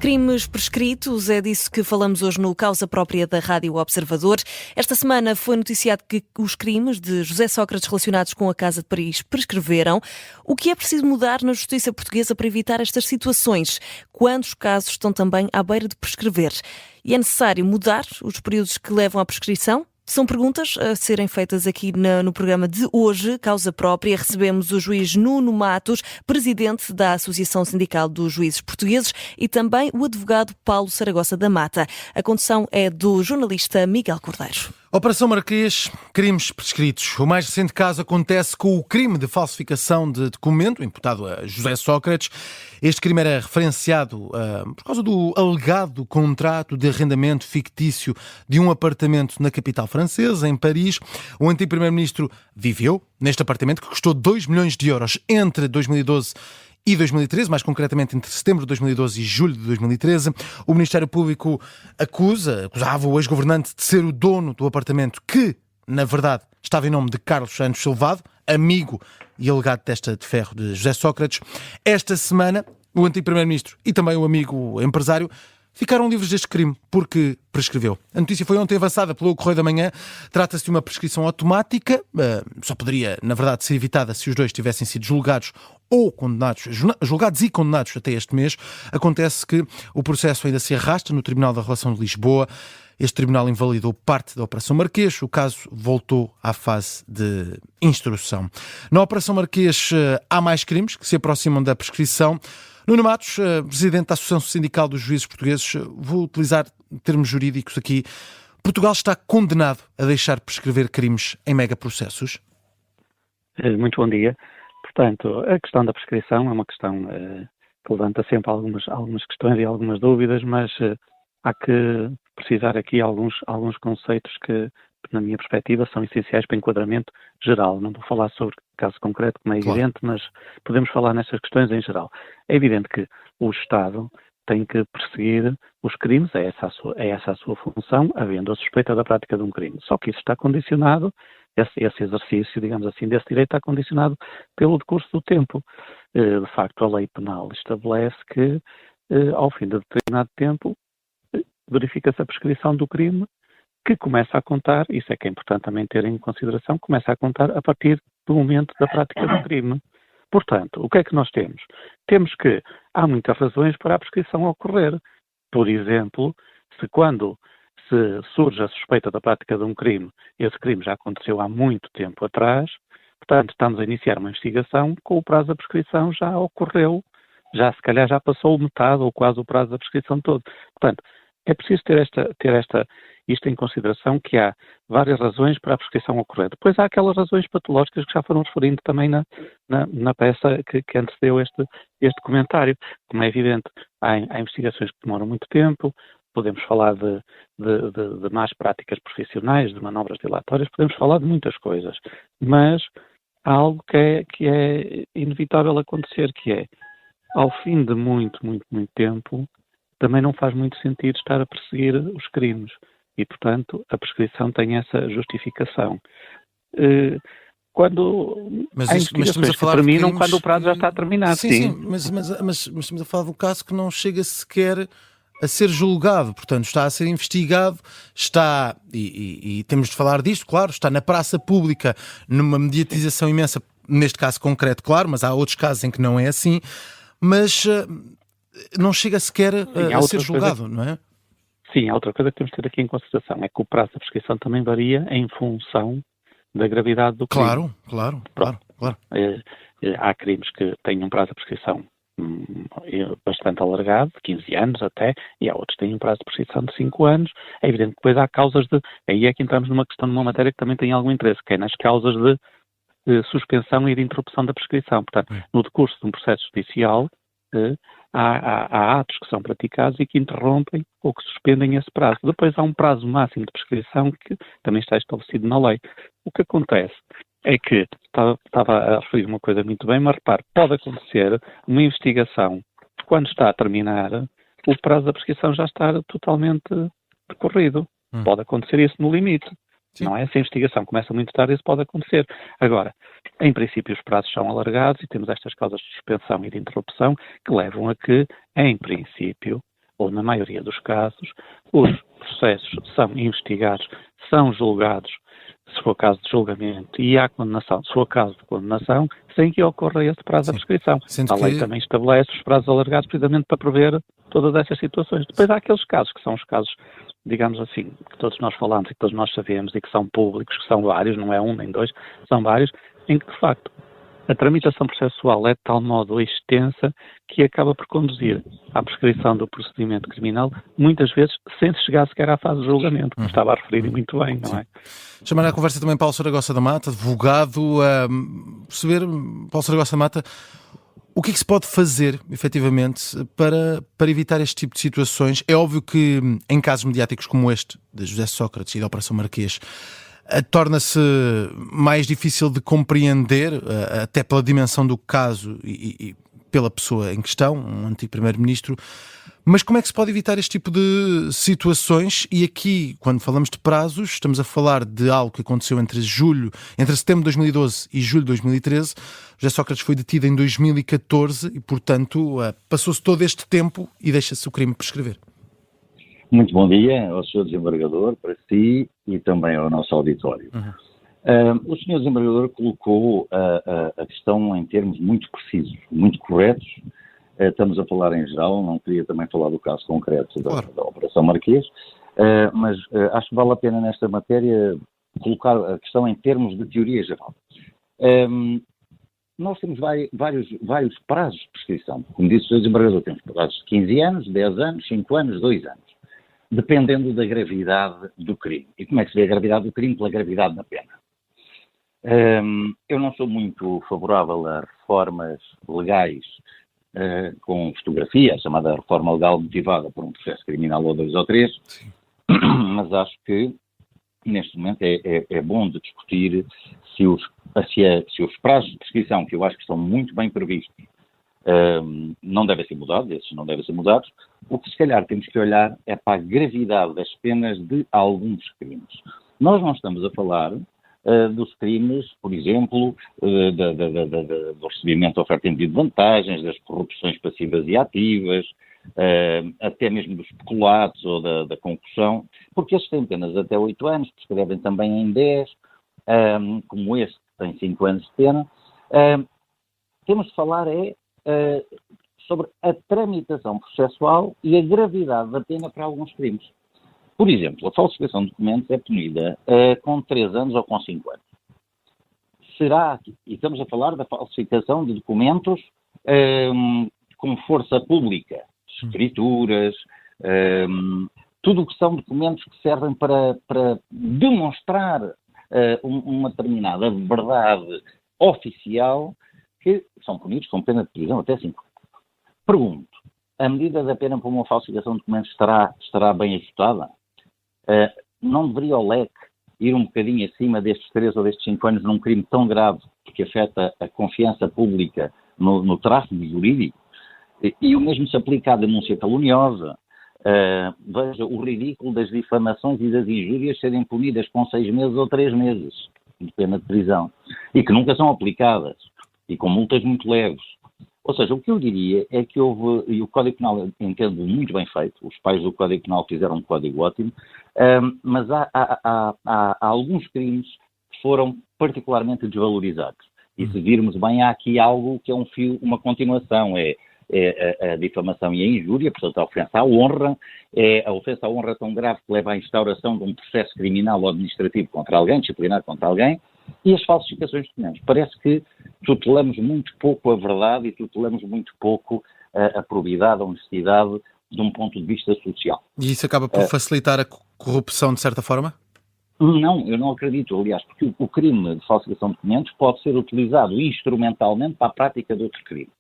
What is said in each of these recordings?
Crimes prescritos, é disso que falamos hoje no Causa Própria da Rádio Observador. Esta semana foi noticiado que os crimes de José Sócrates relacionados com a Casa de Paris prescreveram. O que é preciso mudar na justiça portuguesa para evitar estas situações? Quantos casos estão também à beira de prescrever? E é necessário mudar os períodos que levam à prescrição? São perguntas a serem feitas aqui no programa de hoje, Causa Própria. Recebemos o juiz Nuno Matos, presidente da Associação Sindical dos Juízes Portugueses, e também o advogado Paulo Saragossa da Mata. A condução é do jornalista Miguel Cordeiro. Operação Marquês, crimes prescritos. O mais recente caso acontece com o crime de falsificação de documento imputado a José Sócrates. Este crime era referenciado por causa do alegado contrato de arrendamento fictício de um apartamento na capital francesa, em Paris. O antigo primeiro-ministro viveu neste apartamento que custou 2 milhões de euros entre 2012 e 2013, mais concretamente entre setembro de 2012 e julho de 2013. O Ministério Público acusava o ex-governante de ser o dono do apartamento que, na verdade, estava em nome de Carlos Santos Silvado, amigo e alegado testa de ferro de José Sócrates. Esta semana, o antigo primeiro-ministro e também o amigo empresário ficaram livres deste crime porque prescreveu. A notícia foi ontem avançada pelo Correio da Manhã. Trata-se de uma prescrição automática. Só poderia, na verdade, ser evitada se os dois tivessem sido julgados ou condenados, julgados e condenados até este mês. Acontece que o processo ainda se arrasta no Tribunal da Relação de Lisboa. Este tribunal invalidou parte da Operação Marquês. O caso voltou à fase de instrução. Na Operação Marquês há mais crimes que se aproximam da prescrição. Nuno Matos, presidente da Associação Sindical dos Juízes Portugueses, vou utilizar termos jurídicos aqui. Portugal está condenado a deixar prescrever crimes em megaprocessos? Muito bom dia. Portanto, a questão da prescrição é uma questão que levanta sempre algumas questões e algumas dúvidas, mas há que precisar aqui alguns conceitos que, na minha perspectiva, são essenciais para o enquadramento geral. Não vou falar sobre caso concreto, como é evidente, mas podemos falar nestas questões em geral. É evidente que o Estado tem que perseguir os crimes, é essa a sua função, havendo a suspeita da prática de um crime. Só que isso está condicionado, esse exercício, digamos assim, desse direito está condicionado pelo decurso do tempo. De facto, a lei penal estabelece que, ao fim de determinado tempo, verifica-se a prescrição do crime, que começa a contar, isso é que é importante também ter em consideração, começa a contar a partir do momento da prática do crime. Portanto, o que é que nós temos? Temos que há muitas razões para a prescrição ocorrer. Por exemplo, quando surge a suspeita da prática de um crime, esse crime já aconteceu há muito tempo atrás, portanto, estamos a iniciar uma investigação, com o prazo da prescrição já ocorreu, se calhar já passou metade ou quase o prazo da prescrição todo. Portanto, é preciso ter isto em consideração, que há várias razões para a prescrição ocorrer. Depois há aquelas razões patológicas que já foram referindo também na peça que antecedeu este comentário. Como é evidente, há investigações que demoram muito tempo, podemos falar de más práticas profissionais, de manobras dilatórias, podemos falar de muitas coisas, mas há algo que é inevitável acontecer, que é, ao fim de muito tempo, também não faz muito sentido estar a perseguir os crimes. E, portanto, a prescrição tem essa justificação. Quando há investigações que terminam, quando o prazo já está terminado. Sim. Mas estamos a falar de um caso que não chega sequer a ser julgado. Portanto, está a ser investigado, e temos de falar disto, claro, está na praça pública, numa mediatização imensa, neste caso concreto, claro, mas há outros casos em que não é assim. Mas não chega sequer a ser julgado, não é? Sim, há outra coisa que temos de ter aqui em consideração, é que o prazo da prescrição também varia em função da gravidade do crime. Claro. Há crimes que têm um prazo de prescrição bastante alargado, de 15 anos até, e há outros que têm um prazo de prescrição de 5 anos. É evidente que depois há causas aí é que entramos numa matéria que também tem algum interesse, que é nas causas de suspensão e de interrupção da prescrição. Portanto, no decurso de um processo judicial, há atos que são praticados e que interrompem ou que suspendem esse prazo. Depois há um prazo máximo de prescrição que também está estabelecido na lei. O que acontece é que, estava a referir uma coisa muito bem, mas repare, pode acontecer uma investigação, quando está a terminar, o prazo da prescrição já está totalmente decorrido. Pode acontecer isso no limite. Sim. Não é? Se a investigação começa muito tarde, isso pode acontecer. Agora, em princípio, os prazos são alargados e temos estas causas de suspensão e de interrupção que levam a que, em princípio, ou na maioria dos casos, os processos são investigados, são julgados, se for caso de julgamento, e há condenação, se for caso de condenação, sem que ocorra esse prazo da prescrição. A lei também estabelece os prazos alargados precisamente para prever todas essas situações. Depois há aqueles casos que são os casos, digamos assim, que todos nós falamos e que todos nós sabemos e que são públicos, que são vários, não é um nem dois, são vários, em que de facto a tramitação processual é de tal modo extensa que acaba por conduzir à prescrição do procedimento criminal, muitas vezes sem se chegar sequer à fase de julgamento, como estava a referir muito bem, não é? Chamar à conversa também Paulo Saragossa da Mata, advogado, a perceber, Paulo Saragossa da Mata, o que é que se pode fazer, efetivamente, para evitar este tipo de situações? É óbvio que em casos mediáticos como este, de José Sócrates e da Operação Marquês, torna-se mais difícil de compreender, até pela dimensão do caso e pela pessoa em questão, um antigo primeiro-ministro. Mas como é que se pode evitar este tipo de situações? E aqui, quando falamos de prazos, estamos a falar de algo que aconteceu entre setembro de 2012 e julho de 2013. José Sócrates foi detido em 2014 e, portanto, passou-se todo este tempo e deixa-se o crime prescrever. Muito bom dia ao Sr. Desembargador, para si e também ao nosso auditório. O Sr. Desembargador colocou a questão em termos muito precisos, muito corretos. Estamos a falar em geral, não queria também falar do caso concreto da Operação Marquês, mas acho que vale a pena nesta matéria colocar a questão em termos de teoria geral. Nós temos vários prazos de prescrição. Como disse o Sr. Desembargador, temos prazos de 15 anos, 10 anos, 5 anos, 2 anos, dependendo da gravidade do crime. E como é que se vê a gravidade do crime? Pela gravidade da pena. Eu não sou muito favorável a reformas legais com fotografia, a chamada reforma legal motivada por um processo criminal ou 2 ou 3, mas acho que neste momento é bom de discutir se os prazos de prescrição, que eu acho que estão muito bem previstos, não devem ser mudados, esses não devem ser mudados. O que se calhar temos que olhar é para a gravidade das penas de alguns crimes. Nós não estamos a falar dos crimes, por exemplo, do recebimento de oferta indevida de vantagens, das corrupções passivas e ativas, até mesmo dos peculatos ou da concussão, porque esses têm penas até 8 anos, prescrevem também em 10, como este que tem 5 anos de pena. Temos de falar sobre a tramitação processual e a gravidade da pena para alguns crimes. Por exemplo, a falsificação de documentos é punida com 3 anos ou com 5 anos. E estamos a falar da falsificação de documentos com força pública, escrituras, tudo o que são documentos que servem para demonstrar uma determinada verdade oficial, que são punidos com pena de prisão até 5 anos. Pergunto, a medida da pena para uma falsificação de documentos estará bem ajustada? Não deveria o leque ir um bocadinho acima destes 3 ou destes 5 anos num crime tão grave que afeta a confiança pública no tráfego jurídico? E o mesmo se aplica à denúncia caluniosa. Veja o ridículo das difamações e das injúrias serem punidas com 6 meses ou 3 meses de pena de prisão e que nunca são aplicadas e com multas muito leves. Ou seja, o que eu diria é que e o Código Penal entendo muito bem feito, os pais do Código Penal fizeram um código ótimo, mas há alguns crimes que foram particularmente desvalorizados. E se virmos bem, há aqui algo que é uma continuação, é a difamação e a injúria, portanto a ofensa à honra, é a ofensa à honra tão grave que leva à instauração de um processo criminal ou administrativo contra alguém, disciplinar contra alguém, e as falsificações de documentos. Parece que tutelamos muito pouco a verdade e tutelamos muito pouco a probidade, a honestidade de um ponto de vista social. E isso acaba por facilitar a corrupção de certa forma? Não, eu não acredito, aliás, porque o crime de falsificação de documentos pode ser utilizado instrumentalmente para a prática de outro crime.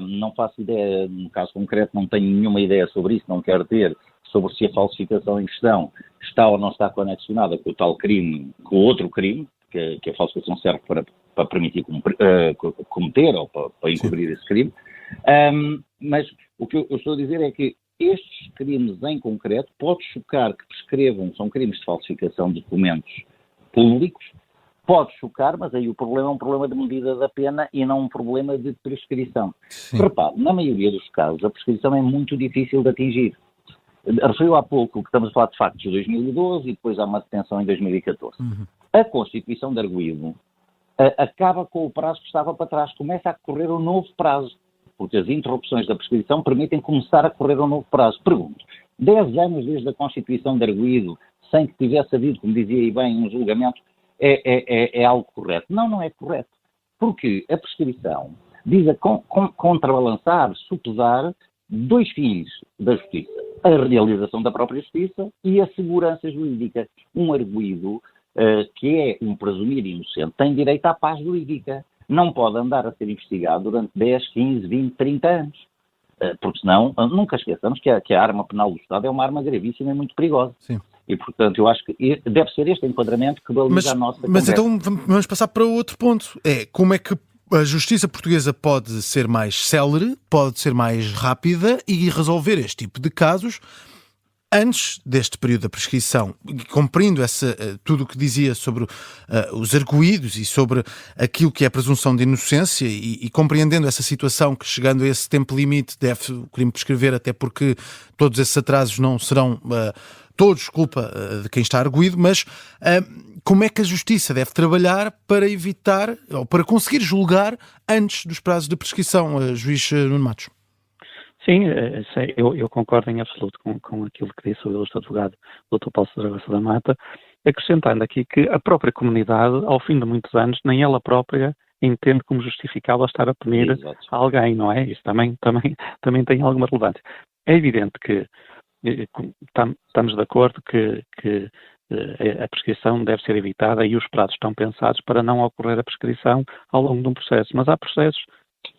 Não faço ideia, no caso concreto, não tenho nenhuma ideia sobre isso, não quero ter, sobre se a falsificação em questão está ou não está conexionada com o tal crime, com o outro crime, que a falsificação serve para permitir cometer ou para encobrir esse crime. Mas o que eu estou a dizer é que estes crimes em concreto pode chocar que prescrevam, são crimes de falsificação de documentos públicos, pode chocar, mas aí o problema é um problema de medida da pena e não um problema de prescrição. Sim. Repare, na maioria dos casos, a prescrição é muito difícil de atingir. Referiu há pouco que estamos a falar de factos de 2012 e depois há uma detenção em 2014. A constituição de arguido acaba com o prazo que estava para trás, começa a correr um novo prazo, porque as interrupções da prescrição permitem começar a correr um novo prazo. Pergunto, 10 anos desde a constituição de arguido, sem que tivesse havido, como dizia aí bem, um julgamento, é algo correto? Não, não é correto. Porque a prescrição diz a contrabalançar, supesar dois fins da justiça. A realização da própria justiça e a segurança jurídica. Um arguido, que é um presumir inocente, tem direito à paz jurídica. Não pode andar a ser investigado durante 10, 15, 20, 30 anos. Porque senão, nunca esqueçamos que a arma penal do Estado é uma arma gravíssima e muito perigosa. Sim. E, portanto, eu acho que deve ser este enquadramento que baliza a nossa conversa. Mas então vamos passar para outro ponto. Como é que a justiça portuguesa pode ser mais célere, pode ser mais rápida e resolver este tipo de casos antes deste período da prescrição, cumprindo tudo o que dizia sobre os arguídos e sobre aquilo que é a presunção de inocência e compreendendo essa situação que, chegando a esse tempo limite, deve o crime prescrever, até porque todos esses atrasos não serão todos culpa de quem está arguído, mas como é que a justiça deve trabalhar para evitar, ou para conseguir julgar antes dos prazos de prescrição, juiz Nuno Matos? Sim, eu concordo em absoluto com aquilo que disse o ilustre advogado Dr. Paulo Saragossa da Mata, acrescentando aqui que a própria comunidade, ao fim de muitos anos, nem ela própria entende como justificável estar a punir alguém, não é? Isso também tem alguma relevância. É evidente que estamos de acordo que a prescrição deve ser evitada e os prazos estão pensados para não ocorrer a prescrição ao longo de um processo, mas há processos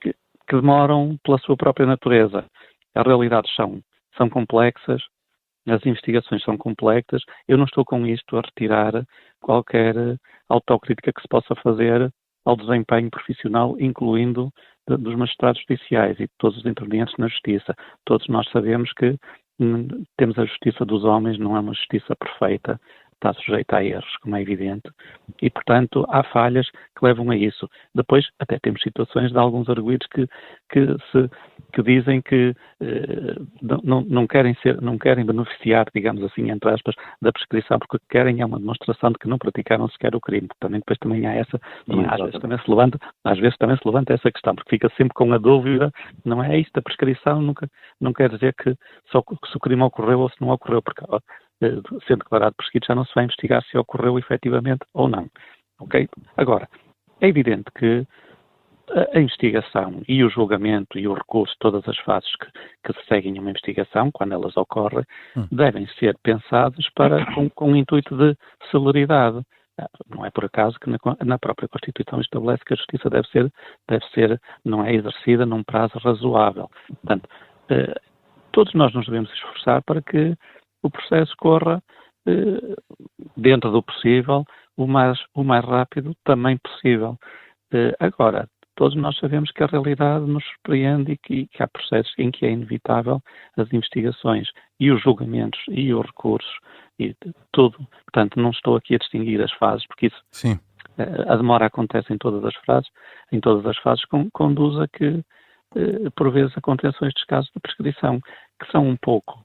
que demoram pela sua própria natureza. As realidades são complexas, as investigações são complexas. Eu não estou com isto a retirar qualquer autocrítica que se possa fazer ao desempenho profissional, incluindo dos magistrados judiciais e de todos os intervenientes na justiça. Todos nós sabemos que temos a justiça dos homens, não é uma justiça perfeita, está sujeita a erros, como é evidente, e, portanto, há falhas que levam a isso. Depois, até temos situações de alguns arguidos que dizem que não querem beneficiar, digamos assim, entre aspas, da prescrição, porque o que querem é uma demonstração de que não praticaram sequer o crime. Depois também há essa, às vezes também se levanta essa questão, porque fica sempre com a dúvida, não é isto, a prescrição não quer dizer que se o crime ocorreu ou se não ocorreu, porque sendo declarado prescrito, já não se vai investigar se ocorreu efetivamente ou não. Ok? Agora, é evidente que a investigação e o julgamento e o recurso, todas as fases que se seguem a uma investigação, quando elas ocorrem, devem ser pensadas com um intuito de celeridade. Não é por acaso que na própria Constituição estabelece que a justiça deve ser não é exercida num prazo razoável. Portanto, todos nós nos devemos esforçar para que o processo corra dentro do possível, o mais rápido também possível. Agora, todos nós sabemos que a realidade nos surpreende e que há processos em que é inevitável as investigações e os julgamentos e os recursos e tudo. Portanto, não estou aqui a distinguir as fases, porque isso, sim, a demora acontece em todas as fases, conduz a que, por vezes, a contenções dos casos de prescrição, que são um pouco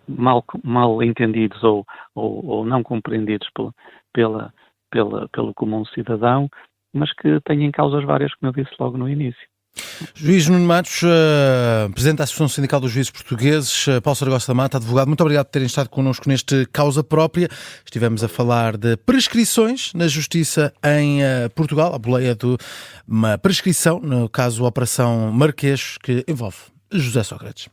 mal entendidos ou não compreendidos pelo comum cidadão, mas que têm causas várias, como eu disse logo no início. Juiz Nuno Matos, Presidente da Associação Sindical dos Juízes Portugueses, Paulo Saragossa da Mata, advogado, muito obrigado por terem estado connosco neste Causa Própria. Estivemos a falar de prescrições na Justiça em Portugal, a boleia de uma prescrição, no caso Operação Marquês, que envolve José Sócrates.